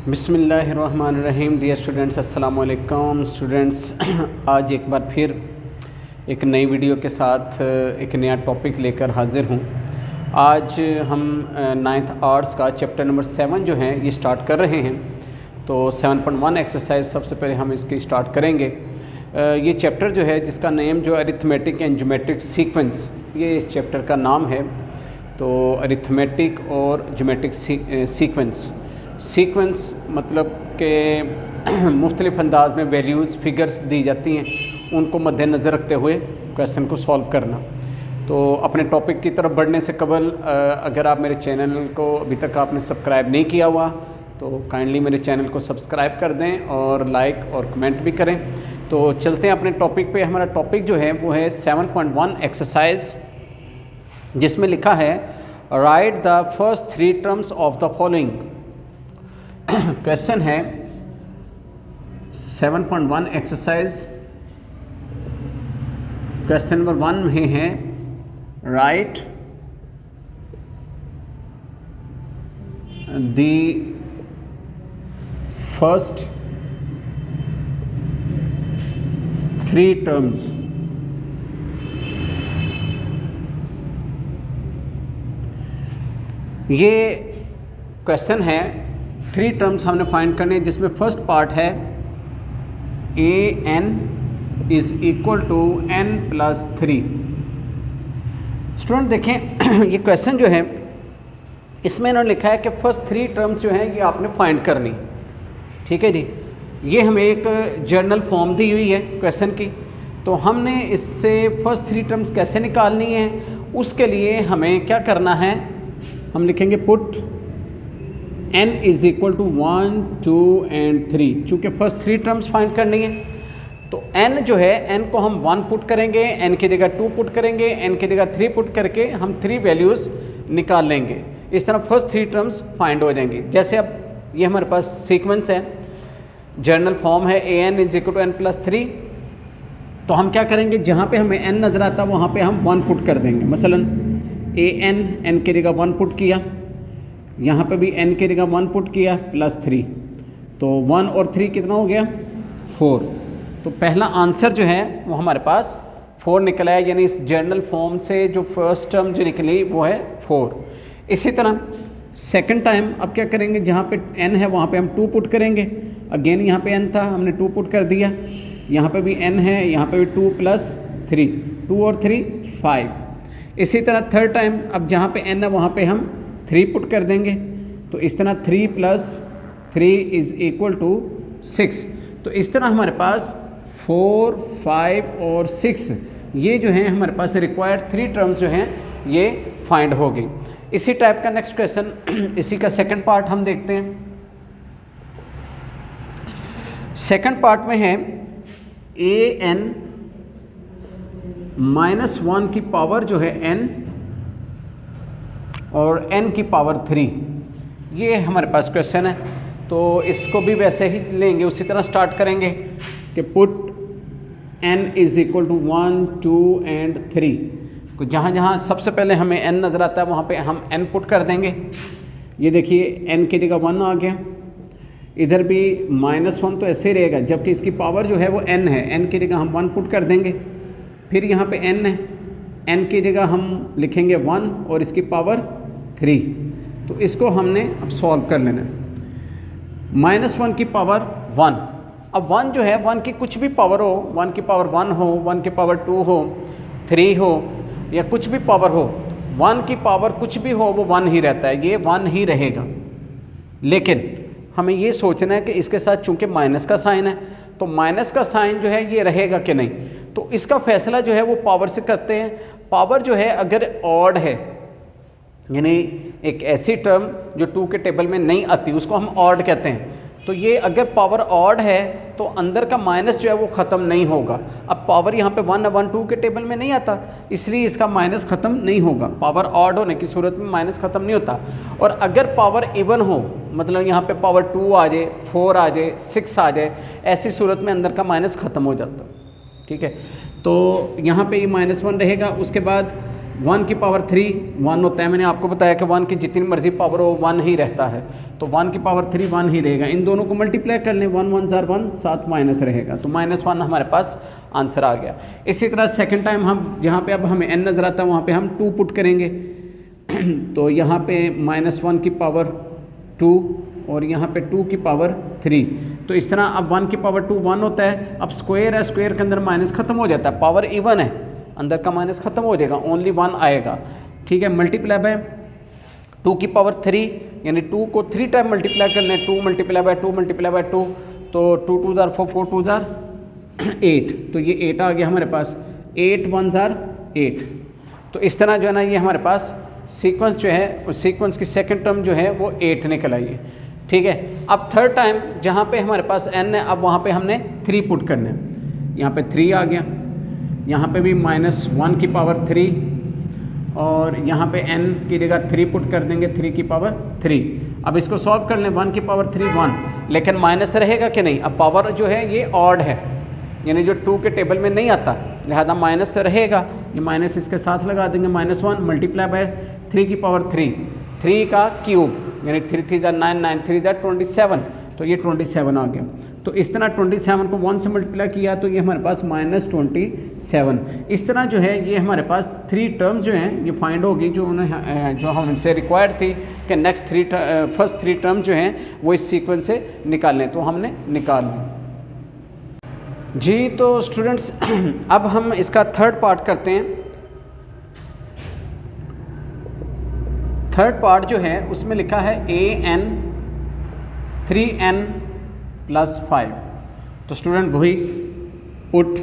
बिस्मिल्लाहिर्रहमानिर्रहीम। Dear students, अस्सलाम वालेकुम स्टूडेंट्स। आज एक बार फिर एक नई वीडियो के साथ एक नया टॉपिक लेकर हाज़िर हूँ। आज हम 9th आर्ट्स का चैप्टर नंबर 7 जो है ये स्टार्ट कर रहे हैं। तो 7.1 एक्सरसाइज सबसे पहले हम इसकी स्टार्ट करेंगे। ये चैप्टर जो है जिसका नेम जो अरिथमेटिक एंड ज्योमेट्रिक सीक्वेंस, ये इस चैप्टर का नाम है। तो अरिथमेटिक और ज्योमेट्रिक सीक्वेंस मतलब के मुख्तलिफ़ अंदाज में वैल्यूज़ फिगर्स दी जाती हैं, उनको मद्देनज़र रखते हुए क्वेश्चन को सॉल्व करना। तो अपने टॉपिक की तरफ बढ़ने से कबल अगर आप मेरे चैनल को अभी तक आपने सब्सक्राइब नहीं किया हुआ तो काइंडली मेरे चैनल को सब्सक्राइब कर दें और लाइक और कमेंट भी करें। तो चलते हैं अपने टॉपिक पे। हमारा टॉपिक जो है वो है 7.1 एक्सरसाइज, जिसमें लिखा है write the first 3 terms of the following. Question है 7.1 एक्सरसाइज। क्वेश्चन नंबर 1 में है राइट द फर्स्ट 3 टर्म्स। ये क्वेश्चन है 3 टर्म्स हमने फाइंड करने, जिसमें फर्स्ट पार्ट है an is equal to n+3। Student देखें ये क्वेश्चन जो है इसमें इन्होंने लिखा है कि फर्स्ट 3 टर्म्स जो हैं ये आपने फाइंड करनी। ठीक है जी, ये हमें एक जर्नल फॉर्म दी हुई है क्वेश्चन की। तो हमने इससे फर्स्ट 3 टर्म्स कैसे निकालनी है, उसके लिए हमें क्या करना है, हम लिखेंगे put n is equal to 1, 2 and 3। चूँकि फर्स्ट 3 टर्म्स फाइंड करनी है तो n जो है n को हम 1 पुट करेंगे, n की जगह 2 पुट करेंगे, n की जगह 3 पुट करके हम 3 वैल्यूज़ निकाल लेंगे। इस तरह फर्स्ट 3 टर्म्स फाइंड हो जाएंगी। जैसे अब ये हमारे पास सीक्वेंस है, जर्नल फॉर्म है an is equal to n+3। तो हम क्या करेंगे, जहाँ पे हमें n नज़र आता है वहाँ पे हम 1 पुट कर देंगे। मसलन n की जगह 1 पुट किया, यहाँ पे भी n की जगह 1 पुट किया +3, तो 1 और 3 कितना हो गया 4। तो पहला आंसर जो है वो हमारे पास 4 निकला है, यानी इस जर्नल फॉर्म से जो फर्स्ट टर्म जो निकली वो है 4। इसी तरह सेकंड टाइम अब क्या करेंगे, जहाँ पे n है वहाँ पे हम 2 पुट करेंगे। अगेन यहाँ पे n था, हमने 2 पुट कर दिया, यहाँ पे भी n है, यहाँ पे भी 2 + 3, 2 और 3 5। इसी तरह थर्ड टाइम अब जहाँ पे n है वहाँ पे हम 3 पुट कर देंगे। तो इस तरह 3 + 3 इज़ इक्वल टू 6। तो इस तरह हमारे पास 4, 5 और 6 ये जो हैं हमारे पास रिक्वायर्ड 3 टर्म्स जो हैं ये फाइंड हो गई। इसी टाइप का नेक्स्ट क्वेश्चन, इसी का सेकंड पार्ट हम देखते हैं। सेकंड पार्ट में है an -1 की पावर जो है n और n की पावर 3, ये हमारे पास क्वेश्चन है। तो इसको भी वैसे ही लेंगे, उसी तरह स्टार्ट करेंगे कि put n is equal to 1, 2 and 3। तो जहाँ जहाँ सबसे पहले हमें n नज़र आता है वहाँ पे हम n पुट कर देंगे। ये देखिए n की जगह 1 आ गया, इधर भी -1 तो ऐसे ही रहेगा, जबकि इसकी पावर जो है वो n है, n की जगह हम 1 पुट कर देंगे। फिर यहाँ पे n है, n की जगह हम लिखेंगे 1 और इसकी पावर 3। तो इसको हमने अब सॉल्व कर लेना है। -1 की पावर 1, अब 1 जो है 1 की कुछ भी पावर हो, 1 की पावर 1 हो, 1 की पावर 2 हो, 3 हो या कुछ भी पावर हो, 1 की पावर कुछ भी हो वो 1 ही रहता है, ये 1 ही रहेगा। लेकिन हमें ये सोचना है कि इसके साथ चूंकि माइनस का साइन है तो माइनस का साइन जो है ये रहेगा कि नहीं। तो इसका फैसला जो है वो पावर से करते हैं। पावर जो है अगर ऑड है, यानी एक ऐसी टर्म जो 2 के टेबल में नहीं आती उसको हम ऑड कहते हैं। तो ये अगर पावर ऑड है तो अंदर का माइनस जो है वो ख़त्म नहीं होगा। अब पावर यहाँ पे 1, 1, 2 के टेबल में नहीं आता, इसलिए इसका माइनस ख़त्म नहीं होगा। पावर ऑड होने की सूरत में माइनस ख़त्म नहीं होता। और अगर पावर इवन हो, मतलब यहाँ पे पावर 2 आ जाए, 4 आ जाए, 6 आ जाए, ऐसी सूरत में अंदर का माइनस ख़त्म हो जाता। ठीक है, तो यहाँ पे ये -1 रहेगा। उसके बाद 1 की पावर 3 1 होता है, मैंने आपको बताया कि 1 की जितनी मर्जी पावर हो 1 ही रहता है, तो 1 की पावर 3 1 ही रहेगा। इन दोनों को मल्टीप्लाई कर लें, 1 1 जार 1, साथ माइनस रहेगा, तो -1 हमारे पास आंसर आ गया। इसी तरह सेकंड टाइम हम जहाँ पे अब हमें n नज़र आता है वहाँ पे हम 2 पुट करेंगे तो यहाँ पे -1 की पावर 2 और यहाँ पे 2 की पावर 3, तो इस तरह अब 1 की पावर 2 1 होता है। अब स्क्वायर है, स्क्वायर के अंदर माइनस खत्म हो जाता है, पावर इवन है, अंदर का माइनस खत्म हो जाएगा, ओनली 1 आएगा। ठीक है, मल्टीप्लाई बाय 2 की पावर 3, यानी 2 को 3 टाइम मल्टीप्लाई कर लें, 2 मल्टीप्लाई बाय 2 मल्टीप्लाई बाय 2, तो 2 2 जार 4 4 2 जार 8, तो ये 8 आ गया हमारे पास, 8 1 जार 8। तो इस तरह जो है ना ये हमारे पास सीक्वेंस जो है, उस सीक्वेंस की सेकंड टर्म जो है वो 8 निकल आई है। ठीक है, अब थर्ड टाइम जहाँ पे हमारे पास n है, अब वहाँ पे हमने 3 पुट करना है, यहाँ पे 3 आ गया, यहाँ पे भी -1 की पावर 3 और यहाँ पे n की जगह 3 पुट कर देंगे, 3 की पावर 3। अब इसको सॉल्व कर लें, 1 की पावर 3 1, लेकिन माइनस रहेगा कि नहीं, अब पावर जो है ये ऑड है, यानी जो 2 के टेबल में नहीं आता, लिहाजा माइनस रहेगा, ये माइनस इसके साथ लगा देंगे, -1 मल्टीप्लाई बाय 3 की पावर 3, 3 का क्यूब, यानी 3 3 जार 9 9 3 जार 27, तो ये 27 आ गया। तो इस तरह 27 को 1 से मल्टीप्लाई किया तो ये हमारे पास -27। इस तरह जो है ये हमारे पास 3 टर्म्स जो हैं ये फाइंड होगी, जो उन्हें जो हमसे रिक्वायर्ड थी कि नेक्स्ट फर्स्ट 3 टर्म जो हैं वो इस सीक्वेंस से निकालें, तो हमने निकाल ली जी। तो स्टूडेंट्स अब हम इसका थर्ड पार्ट करते हैं। थर्ड पार्ट जो है उसमें लिखा है an 3n + 5। तो स्टूडेंट वही put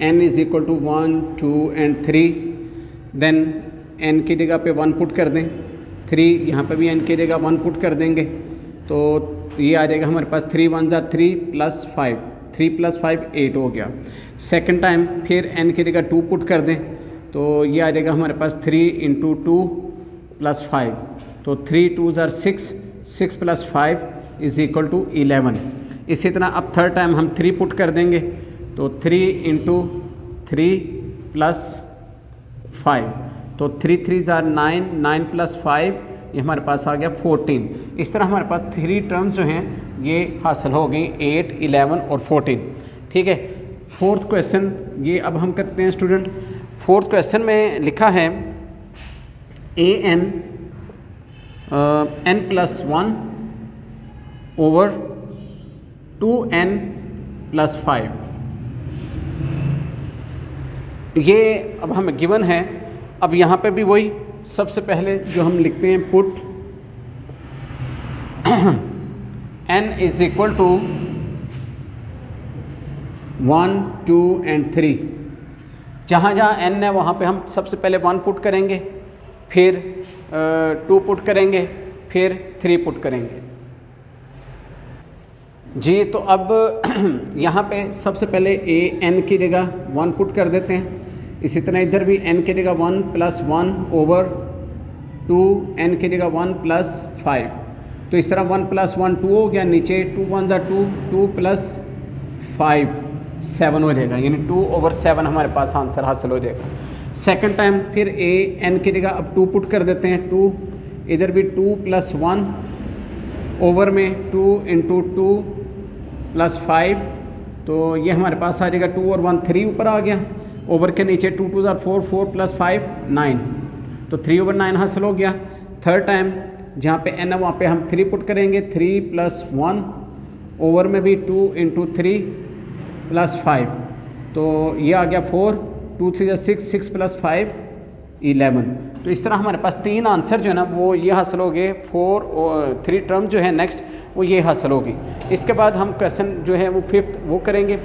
n = 1 2 and 3, then n की जगह पे 1 पुट कर दें, 3 यहाँ पे भी n की जगह 1 पुट कर देंगे, तो ये आ जाएगा हमारे पास 3 1 = 3 + 5, 3 + 5 8 हो गया। सेकंड टाइम फिर n की जगह 2 पुट कर दें, तो ये आ जाएगा हमारे पास 3 × 2 + 5, तो 3 2 जार 6, 6 + 5 = 11। इसी तरह अब थर्ड टाइम हम 3 पुट कर देंगे, तो 3 × 3 + 5, तो 3 3 जार 9, 9 + 5 ये हमारे पास आ गया 14। इस तरह हमारे पास 3 टर्म्स जो हैं ये हासिल हो गई, 8 11 और 14। ठीक है, फोर्थ क्वेश्चन ये अब हम करते हैं स्टूडेंट। फोर्थ क्वेश्चन में लिखा है an n + 1 / 2n + 5। ये अब हमें गिवन है। अब यहाँ पे भी वही सबसे पहले जो हम लिखते हैं पुट n = 1 2 and 3। जहाँ जहाँ n है वहाँ पे हम सबसे पहले 1 पुट करेंगे, फिर 2 पुट करेंगे, फिर 3 पुट करेंगे जी। तो अब यहाँ पे सबसे पहले n की जगह 1 पुट कर देते हैं। इसी तरह इधर भी n की जगह 1 + 1 / 2, n की जगह 1 + 5, तो इस तरह 1 + 1 2 हो गया, नीचे 2 1 = 2, 2 + 5 7 हो जाएगा, यानी 2/7 हमारे पास आंसर हासिल हो जाएगा। सेकंड टाइम फिर n की जगह अब 2 पुट कर देते हैं, 2, इधर भी 2 + 1 ओवर में 2 × 2 + 5, तो ये हमारे पास आ जाएगा 2 और 1 3 ऊपर आ गया, ओवर के नीचे 2 2 जार 4, 4 + 5 9, तो 3/9 हासिल हो गया। थर्ड टाइम जहाँ पे n है वहाँ पे हम 3 पुट करेंगे, 3 + 1 ओवर में भी 2 × 3 + 5, तो ये आ गया 4, 2 3 = 6, 6 + 5 11। तो इस तरह हमारे पास 3 आंसर जो है ना वो ये हासिल हो गए। 4 और 3 टर्म जो है नेक्स्ट वो ये हासिल होगी। इसके बाद हम क्वेश्चन जो है वो फिफ्थ वो करेंगे।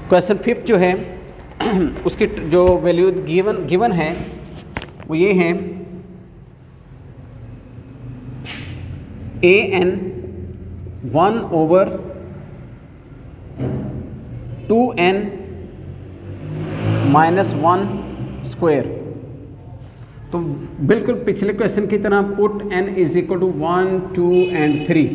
क्वेश्चन फिफ्थ जो है उसकी जो वैल्यू गिवन है वो ये है an 1/2n - 1 स्क्वायर। तो बिल्कुल पिछले क्वेश्चन की तरह पुट n = 1 2 and 3,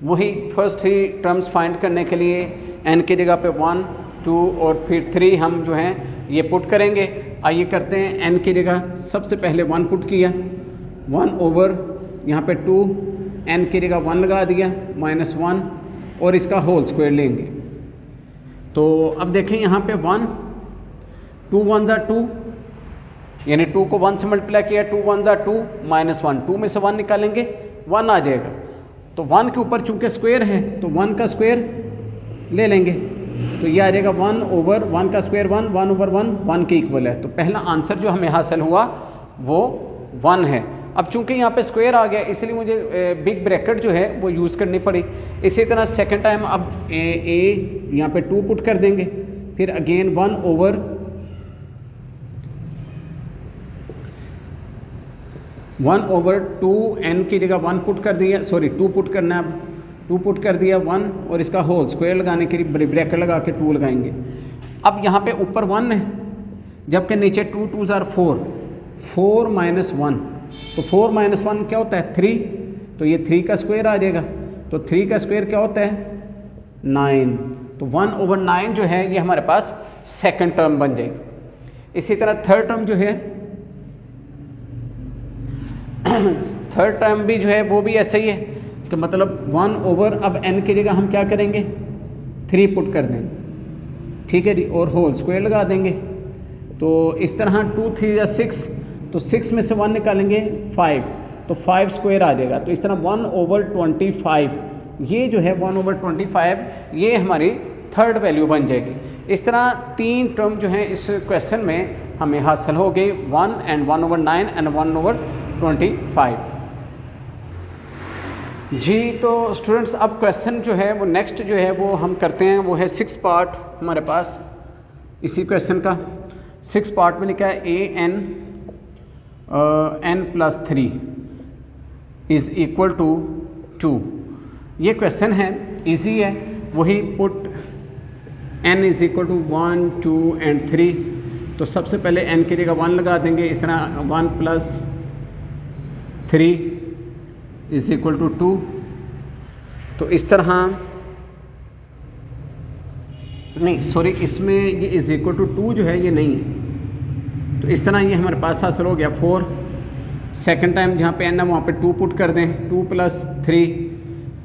वही फर्स्ट 3 टर्म्स फाइंड करने के लिए n की जगह पे 1 2 और फिर 3 हम जो हैं ये पुट करेंगे। आइए करते हैं। n की जगह सबसे पहले 1 पुट किया, 1 ओवर यहाँ पे 2, n की जगह 1 लगा दिया, -1 और इसका होल स्क्वायर लेंगे। तो अब देखें यहाँ पे 1, 2 1 ज़ा 2, यानी 2 को 1 से मल्टीप्लाई किया, 2 1 ज़ा 2, -1, 2 में से 1 निकालेंगे 1 आ जाएगा। तो 1 के ऊपर चूंकि स्क्वायर है तो 1 का स्क्वायर ले लेंगे, तो ये आ जाएगा 1 ओवर 1 का स्क्वायर 1, 1 ओवर 1, 1 के इक्वल है। तो पहला आंसर जो हमें हासिल हुआ वो 1 है। अब चूंकि यहाँ पे स्क्वायर आ गया इसलिए मुझे बिग ब्रैकेट जो है वो यूज़ करनी पड़ी। इसी तरह सेकंड टाइम अब ए यहाँ पे 2 पुट कर देंगे, फिर अगेन 1 ओवर 2 n की जगह 1 पुट कर दिया, सॉरी 2 पुट करना है, अब 2 पुट कर दिया 1 और इसका होल स्क्वायर लगाने के लिए ब्रैकेट लगा के 2 लगाएंगे। अब यहाँ पे ऊपर 1 है जबकि नीचे 2 2 ज़ार 4, 4 माइनस 1, तो 4 माइनस 1 क्या होता है 3, तो ये 3 का स्क्वायर आ जाएगा। तो 3 का स्क्वायर क्या होता है 9, तो 1 ओवर 9 जो है ये हमारे पास सेकंड टर्म बन जाएगी। इसी तरह थर्ड टर्म जो है थर्ड टर्म भी जो है वो भी ऐसा ही है कि मतलब 1 ओवर, अब n की जगह हम क्या करेंगे 3 पुट कर देंगे, ठीक है जी, और होल स्क्वायर लगा देंगे। तो इस तरह 2 3 या 6, तो 6 में से 1 निकालेंगे 5, तो 5 स्क्वायर आ जाएगा। तो इस तरह 1 ओवर 25, ये जो है 1 ओवर 25 ये हमारी थर्ड वैल्यू बन जाएगी। इस तरह 3 टर्म जो है इस क्वेश्चन में हमें हासिल हो गई, 1 एंड 1 ओवर 9 एंड 1 ओवर 25 जी। तो स्टूडेंट्स अब क्वेश्चन जो है वो नेक्स्ट जो है वो हम करते हैं, वो है 6 पार्ट हमारे पास इसी क्वेश्चन का। 6 पार्ट में लिखा है n+3 इज़ इक्वल टू 2। ये क्वेश्चन है, इजी है, वही put n is equal to 1 2 and 3। तो सबसे पहले n की जगह 1 लगा देंगे, इस तरह 1 + 3 इज़ इक्वल टू 2। तो इस तरह नहीं, सॉरी, इसमें ये इज़ इक्वल टू 2 जो है ये नहीं है। तो इस तरह ये हमारे पास हासिल हो गया 4। सेकंड टाइम जहाँ पे n है वहाँ पे 2 पुट कर दें, 2 + 3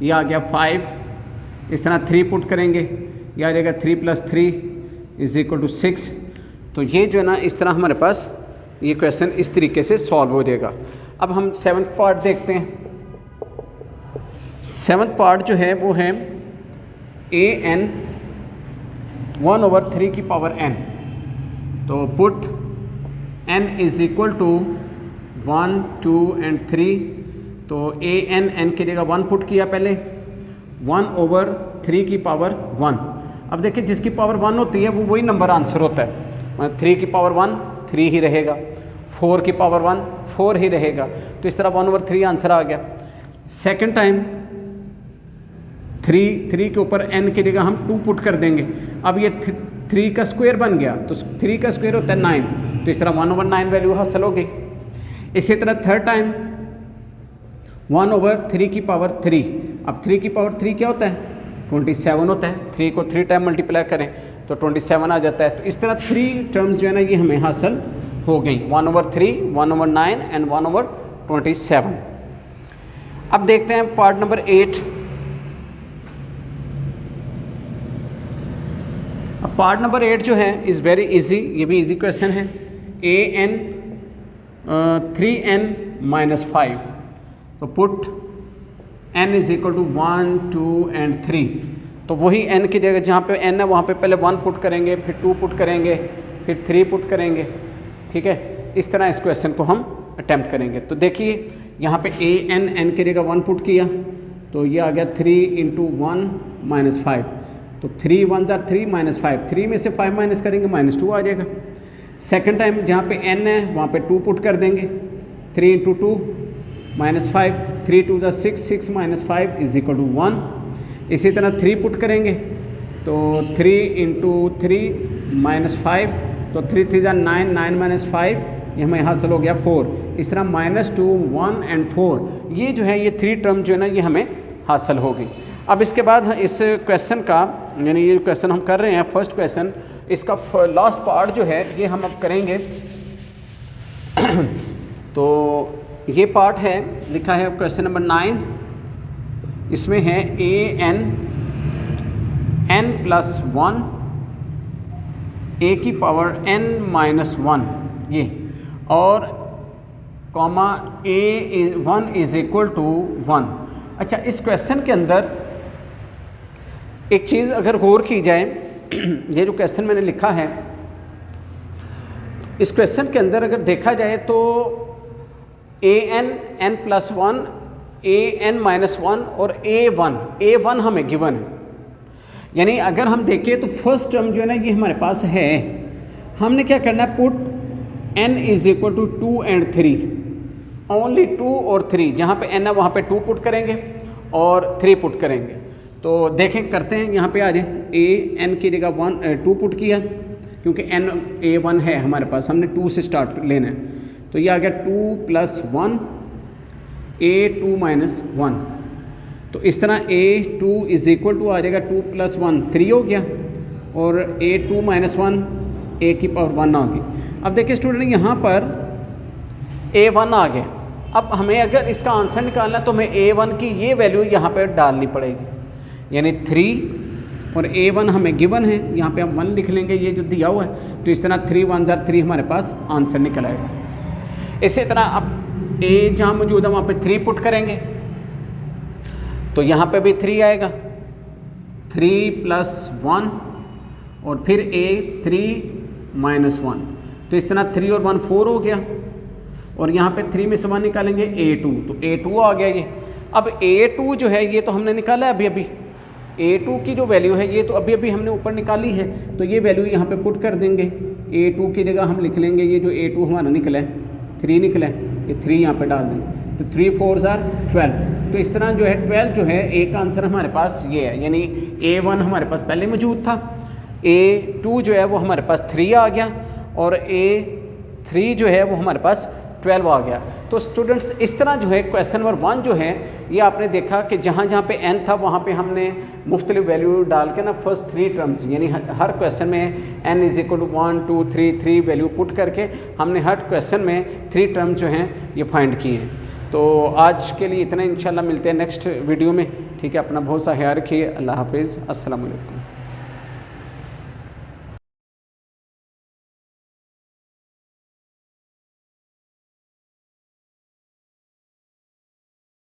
ये आ गया 5। इस तरह 3 पुट करेंगे, ये आ जाएगा 3 + 3 इज़ इक्वल टू 6। तो ये जो है ना इस तरह हमारे पास ये क्वेश्चन इस तरीके से सॉल्व हो जाएगा। अब हम 7th पार्ट देखते हैं। 7th पार्ट जो है वो है an 1 ओवर 3 की पावर n। तो put n is equal to 1 2 and 3। तो n की जगह 1 पुट किया पहले, 1 ओवर 3 की पावर 1। अब देखिए जिसकी पावर 1 होती है वो वही नंबर आंसर होता है। 3 की पावर 1 3 ही रहेगा, 4 की पावर 1 4 ही रहेगा। तो इस तरह 1 ओवर 3 आंसर आ गया। सेकंड टाइम 3 के ऊपर n की जगह हम 2 पुट कर देंगे। अब ये 3 का स्क्वायर बन गया, तो 3 का स्क्वायर होता है 9। तो इस तरह 1 ओवर 9 वैल्यू हासिल हो गई। इसी तरह थर्ड टाइम 1 ओवर 3 की पावर 3। अब 3 की पावर 3 क्या होता है 27 होता है। 3 को 3 टाइम मल्टीप्लाई करें तो 27 आ जाता है। तो इस तरह 3 टर्म्स जो है ना ये हमें हासिल हो गई, 1 ओवर 3, 1 ओवर 9 एंड 1 ओवर 27। अब देखते हैं पार्ट नंबर 8। अब पार्ट नंबर 8 जो है इज़ वेरी इजी, ये भी इजी क्वेश्चन है। an 3n - 5। तो put n is equal to 1 2 and 3। तो वही n की जगह जहाँ पे n है वहाँ पे पहले 1 पुट करेंगे, फिर 2 पुट करेंगे, फिर 3 पुट करेंगे, ठीक है। इस तरह इस क्वेश्चन को हम अटैम्प्ट करेंगे। तो देखिए यहाँ पे n की जगह 1 पुट किया, तो ये आ गया 3 × 1 - 5। तो 3 1 = 3 -5, 3 में से 5 माइनस करेंगे -2 आ जाएगा। सेकंड टाइम जहाँ पे n है वहाँ पे 2 पुट कर देंगे, 3 × 2 -5, 3 2 = 6, 6 - 5 इज़ इक्वल टू 1। इसी तरह 3 पुट करेंगे, तो 3 × 3 -5, तो 3 3 = 9, 9 - 5 ये हमें हासिल हो गया 4। इस तरह -2 1 एंड 4 ये जो है ये 3 टर्म जो है ना ये हमें हासिल हो गई। अब इसके बाद इस क्वेश्चन का, यानी ये क्वेश्चन हम कर रहे हैं फर्स्ट क्वेश्चन, इसका लास्ट पार्ट जो है ये हम अब करेंगे। तो ये पार्ट है, लिखा है क्वेश्चन नंबर 9, इसमें है n+1 a की पावर n-1 ये, और कॉमा a1 = 1। अच्छा, इस क्वेश्चन के अंदर एक चीज़ अगर गौर की जाए, ये जो क्वेश्चन मैंने लिखा है, इस क्वेश्चन के अंदर अगर देखा जाए तो n+1 an-1 और a1 हमें गिवन है। यानी अगर हम देखें तो फर्स्ट टर्म जो है ना ये हमारे पास है, हमने क्या करना है, पुट n = 2 and 3, ओनली 2 और 3, जहाँ पे n है वहाँ पे 2 पुट करेंगे और 3 पुट करेंगे। तो देखें करते हैं, यहाँ पे आ जाए, n की जगह 2 पुट किया, क्योंकि n a1 है हमारे पास, हमने 2 से स्टार्ट लेना है। तो ये आ गया 2 + 1 a2 - 1। तो इस तरह a2 = आ जाएगा 2 + 1 3 हो गया, और a2 - 1 a की पावर 1 आ गई। अब देखिए स्टूडेंट, यहाँ पर a1 आ गया। अब हमें अगर इसका आंसर निकालना है तो हमें a1 की ये वैल्यू यहाँ पर डालनी पड़ेगी, यानी 3, और a1 हमें गिवन है, यहाँ पे हम 1 लिख लेंगे, ये जो दिया हुआ है। तो इस तरह 3 × 1 = 3 हमारे पास आंसर निकल आएगा। इसी तरह अब a जहाँ मौजूद है वहाँ पे 3 पुट करेंगे, तो यहाँ पे भी 3 आएगा, 3 + 1 और फिर a3 - 1। तो इस तरह 3 और 1 4 हो गया, और यहाँ पे 3 में से 1 निकालेंगे a2, तो a2 आ गया ये। अब a2 जो है ये तो हमने निकाला है अभी, a2 की जो वैल्यू है ये तो अभी हमने ऊपर निकाली है, तो ये वैल्यू यहाँ पे पुट कर देंगे। a2 की जगह हम लिख लेंगे, ये जो a2 हमारा निकला है 3 निकला है, ये 3 यहाँ पे डाल देंगे, तो 3 4 = 12। तो इस तरह जो है 12 जो है a का आंसर हमारे पास ये है, यानी a1 हमारे पास पहले मौजूद था, a2 जो है वो हमारे पास 3 आ गया, और a3 जो है वो हमारे पास 12 आ गया। तो स्टूडेंट्स इस तरह जो है क्वेश्चन नंबर 1 जो है ये आपने देखा कि जहाँ जहाँ पे n था वहाँ पे हमने मुख्तलिफ वैल्यू डाल के ना फर्स्ट 3 टर्म्स, यानी हर क्वेश्चन में n = 1 2 3 वैल्यू पुट करके हमने हर क्वेश्चन में 3 टर्म्स जो हैं ये फाइंड किए हैं। तो आज के लिए इतना, इंशाल्लाह मिलते हैं नेक्स्ट वीडियो में। ठीक है, अपना बहुत सा ख्याल रखिए। अल्लाह हाफिज़, अस्सलाम वालेकुम।